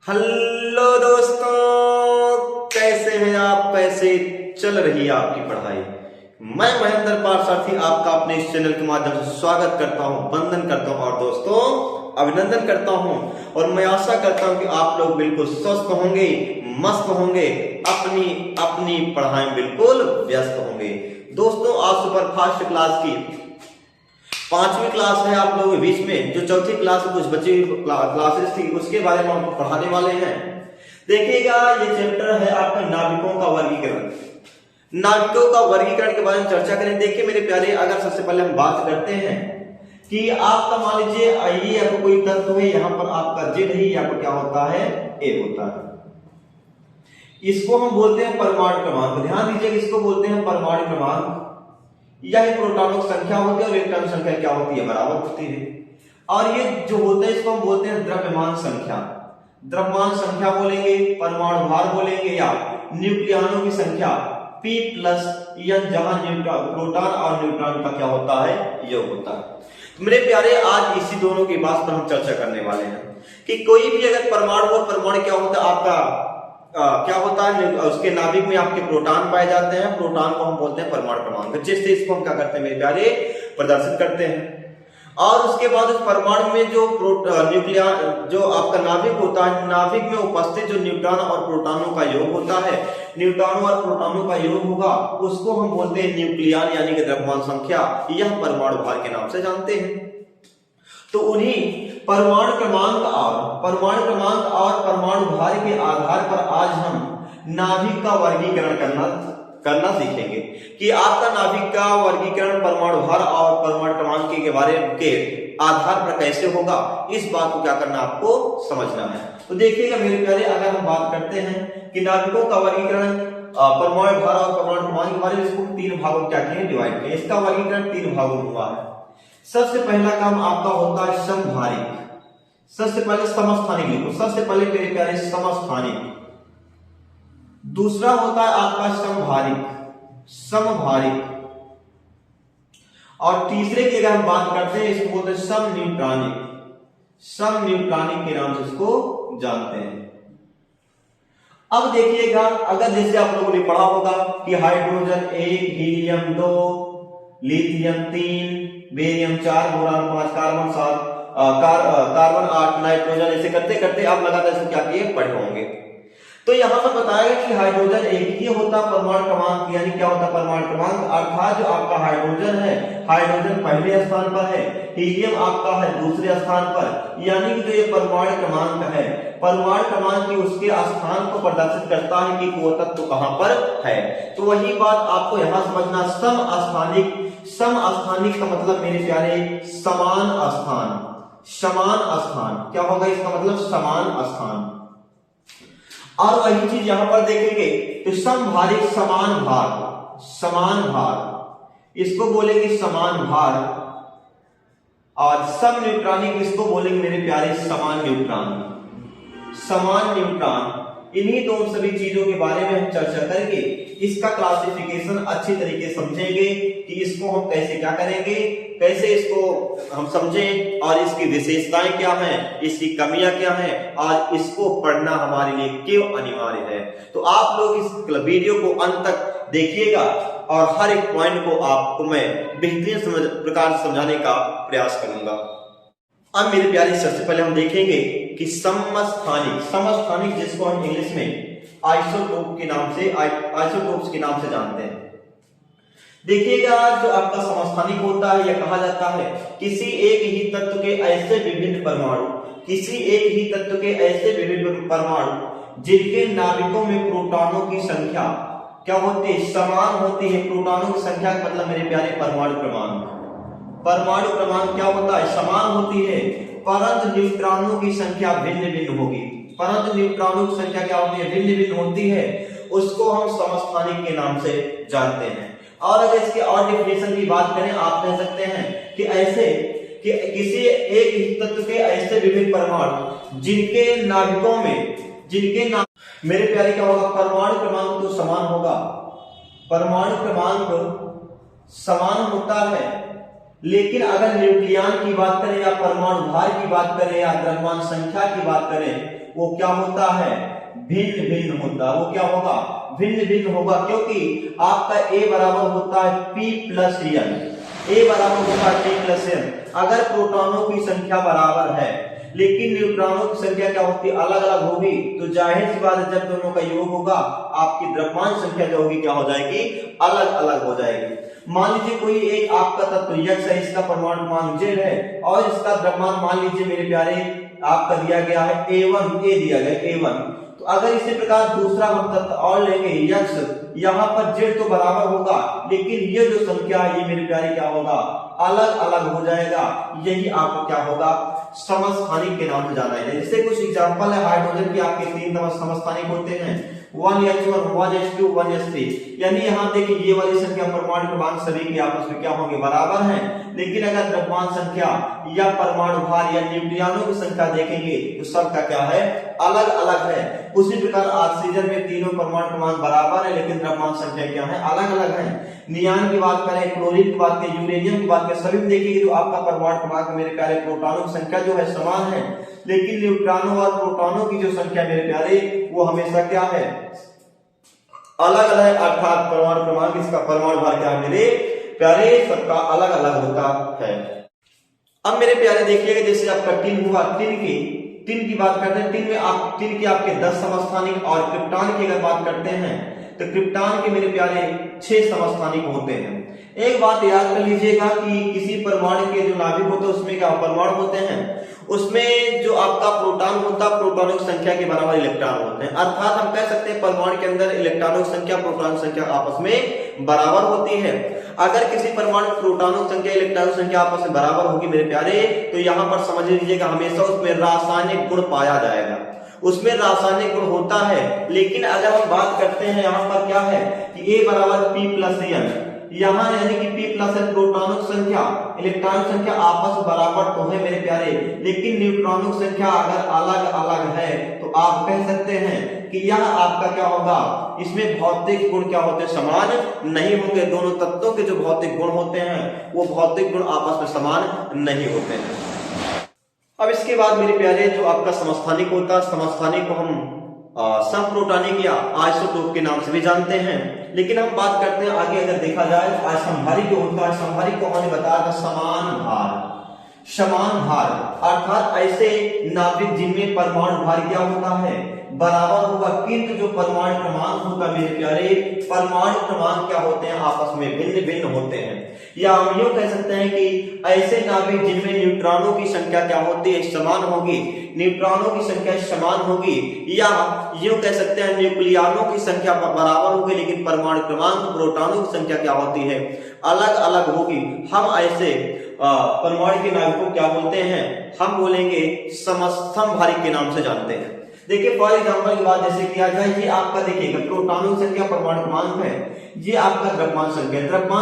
Hello दोस्तों, कैसे हैं आप? कैसे चल रही है आपकी पढ़ाई? मैं महेंद्र पारसारथी आपका अपने इस चैनल के माध्यम से स्वागत करता हूं, वंदन करता हूं और दोस्तों अभिनंदन करता हूं। और मैं आशा करता हूं कि आप लोग बिल्कुल स्वस्थ होंगे, मस्त होंगे, अपनी अपनी पढ़ाई में बिल्कुल व्यस्त होंगे। दोस्तों आज सुपरफास्ट क्लास की 5वीं क्लास है आप लोगों के बीच में। जो चौथी क्लास में कुछ बची हुई क्लासेस थी उसके बारे में हम पढ़ाने वाले हैं। देखिएगा, ये चैप्टर है आपका नाविकों का वर्गीकरण। नाविकों का वर्गीकरण के बारे में चर्चा करें। देखिए मेरे प्यारे, अगर सबसे पहले हम बात करते हैं कि आपका मान लीजिए ये आपको कोई तत्व है, यहाँ पर आपका जेड है, यहाँ पर क्या होता है, ए होता है। इसको हम बोलते हैं परमाणु क्रमांक। ध्यान दीजिए, इसको बोलते हैं परमाणु क्रमांक। यह प्रोटॉनों की संख्या होती है और इलेक्ट्रॉन संख्या क्या होती है, बराबर होती है। और ये जो होता है इसको हम बोलते हैं द्रव्यमान संख्या। द्रव्यमान संख्या बोलेंगे, परमाणु भार बोलेंगे, या न्यूक्लियनों की संख्या p प्लस n, जहां प्रोटॉन और न्यूट्रॉन का क्या होता है, योग होता है। तो मेरे प्यारे, आज इसी दोनों की बात पर हम चर्चा करने वाले हैं कि कोई भी अगर परमाणु और परमाणु क्या होता है आपका क्या होता है, उसके नाभिक में आपके प्रोटॉन पाए जाते हैं। प्रोटॉन को हम बोलते हैं परमाणु क्रमांक, जिससे इसको हम क्या करते हैं मेरे प्यारे, प्रदर्शित करते हैं। और उसके बाद उस परमाणु में जो न्यूक्लियन जो आपका नाभिक होता है, नाभिक में उपस्थित जो न्यूट्रॉन और प्रोटॉनों का योग होता है, न्यूट्रॉनों और प्रोटॉनों का योग होगा, उसको हम बोलते हैं न्यूक्लियन यानी कि द्रव्यमान संख्या। यह परमाणु भार के नाम से जानते हैं। तो उन्हीं परमाणु क्रमांक और परमाणु भार के आधार पर आज हम नाभिक का वर्गीकरण करना सीखेंगे कि आपका नाभिक का वर्गीकरण परमाणु भार और परमाणु क्रमांक के बारे के आधार पर कैसे होगा, इस बात को क्या करना आपको समझना है। तो देखिएगा मेरे प्यारे, अगर हम बात करते हैं कि नाभिकों का वर्गीकरण परमाणु भार और परमाणु क्रमांक के बारे में, इसको 3 भागों में क्या किए, डिवाइड किए। इसका वर्गीकरण 3 भागों में हुआ है। सबसे पहला काम आपका होता है समभारिक। सबसे पहले समस्थानिक लिखो, सबसे पहले मेरे प्यारे समस्थानिक। दूसरा होता है आपका समभारिक। और तीसरे की अगर हम बात करते हैं, इसको बोलते हैं समन्यूट्रॉनिक के नाम से इसको जानते हैं। अब देखिएगा, अगर जैसे आप लोगों ने पढ़ा होगा कि hydrogen 1, helium 2, lithium 3, barium 4, boron 5, carbon 7, carbon 8, nitrogen, ऐसे करते करते आप लगातार इसको क्या किए, पढ़े होंगे। तो यहां पर बताया कि हाइड्रोजन एक ही होता परमाणु क्रमांक, यानी क्या होता परमाणु क्रमांक, अर्थात जो आपका हाइड्रोजन है, हाइड्रोजन पहले स्थान पर है, हीलियम आपका है दूसरे स्थान पर। यानी कि जो ये परमाणु क्रमांक है, परमाणु क्रमांक की उसके स्थान को प्रदर्शित करता है कि वो तत्व कहां पर है। तो वही बात आपको यहां समझना, समस्थानिक का मतलब मेरे प्यारे समान स्थान। क्या होगा इसका मतलब, समान स्थान। और वही चीज यहां पर देखेंगे तो समभारिक समान भार, इसको बोलेंगे समान भार। और सम न्यूट्रॉनिक इसको बोलेंगे मेरे प्यारे समान न्यूट्रॉन। इन्हीं दोनों सभी चीजों के बारे में हम चर्चा करके इसका क्लासिफिकेशन अच्छी तरीके से समझेंगे कि इसको हम कैसे क्या करेंगे, कैसे इसको हम समझें और इसकी विशेषताएं क्या हैं, इसकी कमियां क्या हैं और इसको पढ़ना हमारे लिए क्यों अनिवार्य है। तो आप लोग इस वीडियो को अंत तक देखिएगा और हर एक पॉइंट को आपको मैं बेहतरीन प्रकार से समझाने का प्रयास करूंगा। अब मेरे प्यारे, सबसे पहले हम देखेंगे कि समस्थानिक जिसको हम इंग्लिश में आइसोटोप्स के नाम से जानते हैं। देखिएगा, जो आपका समस्थानिक होता है, यह कहा जाता है किसी एक ही तत्व के ऐसे विभिन्न परमाणु जिनके नाभिकों में प्रोटॉनों की संख्या क्या होती है, समान होती है। प्रोटॉनों की संख्या का मतलब मेरे प्यारे परमाणु क्रमांक क्या होता है, समान होती है, परंतु न्यूट्रॉनों की संख्या भिन्न होगी। परंतु न्यूट्रॉनों की संख्या क्या होती है, भिन्न होती है। उसको हम समस्थानिक के नाम से जानते हैं। और अगर इसके और डिफिनेशन की बात करें, आप कह सकते हैं कि ऐसे कि किसी एक ही तत्व के ऐसे विभिन्न परमाणु जिनके नाभिकों में मेरे प्यारे क्या होगा, परमाणु क्रमांक तो समान होगा। परमाणु क्रमांक समान होता है, लेकिन अगर न्यूक्लियन की बात करें या परमाणु भार की बात करें या द्रव्यमान संख्या की बात करें, वो क्या होता है, भिन्न भिन्न होता है। वो क्या होगा, भिन्न भिन्न होगा, क्योंकि आपका A बराबर होता है P प्लस N, A बराबर होता है P प्लस N। अगर प्रोटॉनों की संख्या बराबर है लेकिन न्यूट्रॉनों की संख्या क्या होती है, अलग अलग होगी, तो जाहिर सी बात है जब दोनों का योग होगा आपकी द्रव्यमान संख्या जो होगी क्या हो जाएगी, अलग अलग हो जाएगी। मान लीजिए कोई एक आपका तत्व X है, इसका परमाणु क्रमांक Z है और इसका द्रव्यमान मान लीजिए मेरे प्यारे आपका दिया गया है A1, A दिया गया A1। तो अगर इसी प्रकार दूसरा हम तत्व और लेंगे X, यहाँ पर Z तो बराबर होगा लेकिन ये जो संख्या है ये मेरे प्यारे क्या होगा, अलग अलग हो जाएगा। यही आपको क्या होगा, समस्थानिक के नाम से जाना है। जैसे कुछ एग्जांपल है हाइड्रोजन की, आपके 3 समस्थानिक होते हैं 1H1 1H2 1H3, यानी यहाँ देखिए ये वाली संख्या परमाणु क्रमांक सभी के आपस में क्या होंगे, बराबर हैं। लेकिन अगर द्रव्यमान संख्या या परमाणु भार या न्यूक्लियनों की संख्या देखेंगे तो सबका क्या है, अलग अलग है। उसी प्रकार ऑक्सीजन में तीनों परमाणु क्रमांक बराबर है लेकिन द्रव्यमान संख्या क्या है, अलग अलग है। नियान की बात करें, क्लोरीन की बात करें, यूरेनियम की बात करें, सभी में देखिए जो आपका परमाणु क्रमांक मेरे प्यारे प्रोटॉनों की संख्या जो है समान है, लेकिन न्यूट्रॉनों और प्रोटॉनों की जो संख्या मेरे प्यारे वो हमेशा क्या है, अलग अलग। अर्थात परमाणु क्रमांक इसका परमाणु भार क्या है मेरे प्यारे, सबका अलग अलग होता है। अब मेरे प्यारे देखिएगा जैसे आपका टिन हुआ, टिन की बात करते हैं, टिन के आपके 10 समस्थानिक और क्रिप्टॉन की अगर बात करते हैं तो क्रिप्टॉन के मेरे प्यारे 6 समस्थानिक होते हैं। एक बात याद कर लीजिएगा कि किसी परमाणु के जो नाभिक होते हैं उसमें क्या परमाणु होते हैं, उसमें जो आपका प्रोटॉन होता है प्रोटॉनों की संख्या के बराबर इलेक्ट्रॉन होते हैं। अर्थात हम कह सकते हैं परमाणु के अंदर इलेक्ट्रॉनों की संख्या प्रोटॉन की संख्या आपस में बराबर होती है। अगर किसी परमाणु प्रोटॉनों की संख्या इलेक्ट्रॉनों की संख्या आपस में बराबर होगी मेरे प्यारे, तो यहाँ पर समझ लीजिएगा हमेशा उसमें रासायनिक गुण पाया जाएगा, उसमें रासायनिक गुण होता है। लेकिन अगर हम बात करते हैं यहाँ पर क्या है कि A बराबर P प्लस N, यहाँ यानी कि P प्लस N प्रोटॉनों की संख्या इलेक्ट्रॉनों की संख्या आपस में बराबर तो है मेरे प्यारे, लेकिन न्यूट्रॉनों की संख्या अगर अलग अलग है तो आप कह सकते हैं कि यह आपका क्या होगा, इसमें भौतिक गुण क्या होते हैं, समान नहीं होंगे। दोनों तत्वों के जो भौतिक गुण होते हैं वो भौतिक गुण आपस में समान नहीं होते हैं। अब इसके बाद मेरे प्यारे जो आपका समस्थानिक होता है, समस्थानिक को हम समप्रोटॉनिक या आइसोटोप के नाम से भी जानते हैं। लेकिन हम बात करते हैं आगे अगर देखा जाए तो असंभारिक जो होता है, संभारिक को हमने बताया था समान भार, अर्थात ऐसे नाभिक जिनमें परमाणु भार क्या होता है, बराबर होगा, किंतु जो परमाणु क्रमांक होगा मेरे प्यारे, परमाणु क्रमांक क्या होते हैं, आपस में भिन्न भिन्न होते हैं। या हम यूं कह सकते हैं कि ऐसे नाभिक जिनमें न्यूट्रॉनों की संख्या क्या होती है, समान होगी, न्यूट्रॉनों की संख्या समान होगी, या यूं कह सकते हैं न्यूक्लियनों की संख्या बराबर होगी लेकिन परमाणु क्रमांक प्रोटॉनों की संख्या क्या होती है, अलग अलग होगी। हम ऐसे परमाणु के नाभिक को क्या बोलते हैं, हम बोलेंगे समस्थानिक के नाम से जानते हैं। देखिए फॉर एग्जांपल की बात जैसे किया जाए, ये आपका देखिएगा प्रोटॉनों की संख्या परमाणु क्रमांक है, ये आपका द्रव्यमान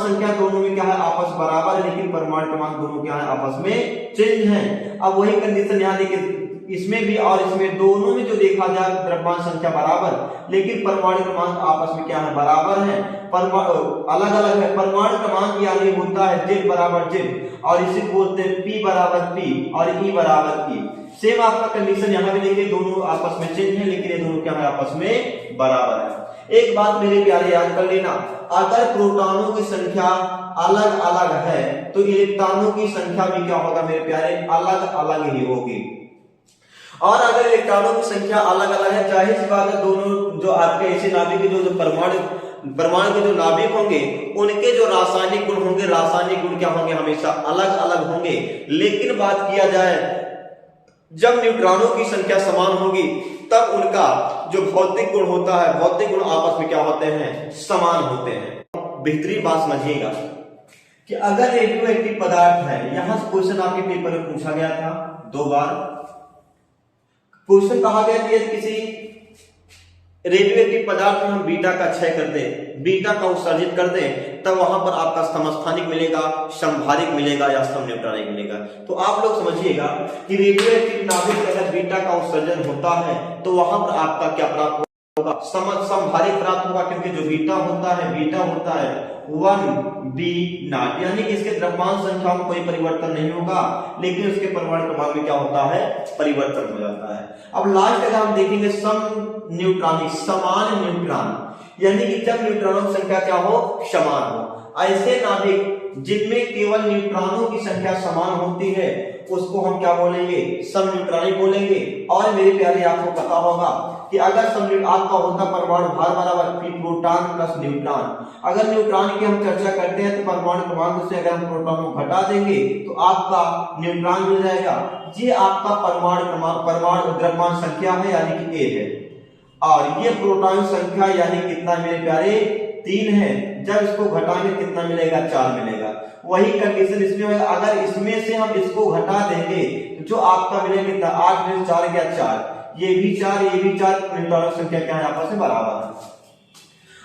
संख्या दोनों में क्या है, आपस बराबर है, लेकिन परमाणु क्रमांक दोनों क्या है, आपस में चेंज है। अब वही कंडीशन यहाँ देखिए इसमें भी और इसमें दोनों में जो देखा जाए द्रव्यमान संख्या बराबर, लेकिन परमाणु क्रमांक आपस में क्या है, बराबर है, अलग अलग है। परमाणु क्रमांक यानी होता है Z बराबर Z, और इसे बोलते हैं P बराबर P और E बराबर E। सेम आपका कंडीशन यहाँ भी देखिए, दोनों आपस में चेंज है लेकिन ये दोनों क्या है, आपस में बराबर है। एक बात मेरे प्यारे याद कर लेना, अगर प्रोटॉनों की संख्या अलग अलग है तो इलेक्ट्रॉनों की संख्या भी क्या होगा मेरे प्यारे, अलग अलग ही होगी। और अगर इलेक्ट्रॉनों की संख्या अलग अलग है, जाहिर सी बात है दोनों जो आपके ऐसे नाभिक जो परमाणु के जो नाभिक होंगे उनके जो रासायनिक गुण होंगे, रासायनिक गुण क्या होंगे, हमेशा अलग अलग होंगे। लेकिन बात किया जाए जब न्यूट्रॉनों की संख्या समान होगी तब उनका जो भौतिक गुण होता है, भौतिक गुण आपस में क्या होते हैं, समान होते हैं। बेहतरीन बात समझिएगा कि अगर रेडियो एक्टिव पदार्थ है, यहां से क्वेश्चन आपके पेपर में पूछा गया था 2 बार, क्वेश्चन कहा गया कि किसी रेडियो एक्टिव पदार्थ में हम बीटा का क्षय कर दें, बीटा का उत्सर्जित कर दें, तब वहां पर आपका समस्थानिक मिलेगा, समभारिक मिलेगा या समन्यूट्रॉनिक मिलेगा। तो आप लोग समझिएगा कि रेडियो एक्टिव नाभिक में अगर बीटा का उत्सर्जन होता है तो वहां पर आपका क्या प्राप्त होगा, समभारित प्राप्त होगा, क्योंकि जो बीटा होता है 1b0, यानी कि इसके द्रव्यमान संख्या में कोई परिवर्तन नहीं होगा, लेकिन उसके परमाणु क्रमांक में क्या होता है, परिवर्तन हो जाता है। अब लास्ट अगर हम देखेंगे सम न्यूट्रॉनिक, समान न्यूट्रॉन, यानी कि जब न्यूट्रॉनों की संख्या क्या हो, समान हो। ऐसे नाभिक जिनमें केवल न्यूट्रॉनों की संख्या समान होती है उसको हम क्या बोलेंगे, सम न्यूट्रॉनिक बोलेंगे। और मेरे प्यारे आपको पता होगा कि अगर आपका होता परमाणु भार बराबर प्रोटॉन प्लस न्यूट्रॉन, अगर न्यूट्रॉन की हम चर्चा करते हैं तो परमाणु क्रमांक से अगर हम प्रोटॉन को घटा देंगे तो आपका न्यूट्रॉन मिल जाएगा। ये आपका परमाणु द्रव्यमान संख्या है, यानी कि A है, और ये प्रोटॉन संख्या यानी कितना मेरे प्यारे, 3 है। जब इसको घटाएंगे कितना मिलेगा, 4 मिलेगा। वही कंडीशन इसमें होगा, अगर इसमें से हम इसको घटा देंगे तो जो आपका मिलेगा कितना, 8 में 4 गया 4, ये भी 4, ये भी 4, न्यूट्रॉनों की संख्या क्या है, आपस में बराबर है।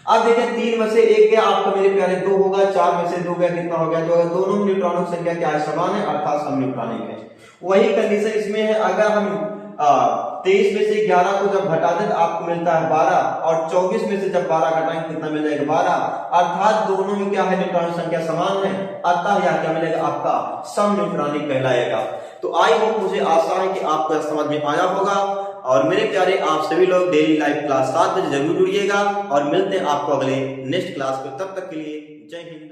अब देखिए 3 में से 1 गया आपका मेरे प्यारे 2 होगा, 4 में से 2 गया कितना हो गया, जो दोनों न्यूट्रॉनों की संख्या क्या है, समान है, अर्थात सम न्यूट्रॉनिक है। वही कंडीशन इसमें है, अगर हम 23 में से 11 को जब घटा दें तो आपको मिलता है 12, और 24 में से जब 12 घटाएंगे कितना मिल जाएगा, 12, अर्थात दोनों में क्या है, न्यूट्रॉन संख्या समान है, अतः यह क्या मिलेगा, आपका सम न्यूट्रॉनिक कहलाएगा। तो आई होप, मुझे आशा है कि आपको समझ में आया होगा। और मेरे प्यारे आप सभी लोग डेली लाइव क्लास 7 बजे जरूर जुड़िएगा, और मिलते हैं आपको अगले नेक्स्ट क्लास में। तब तक के लिए जय हिंद।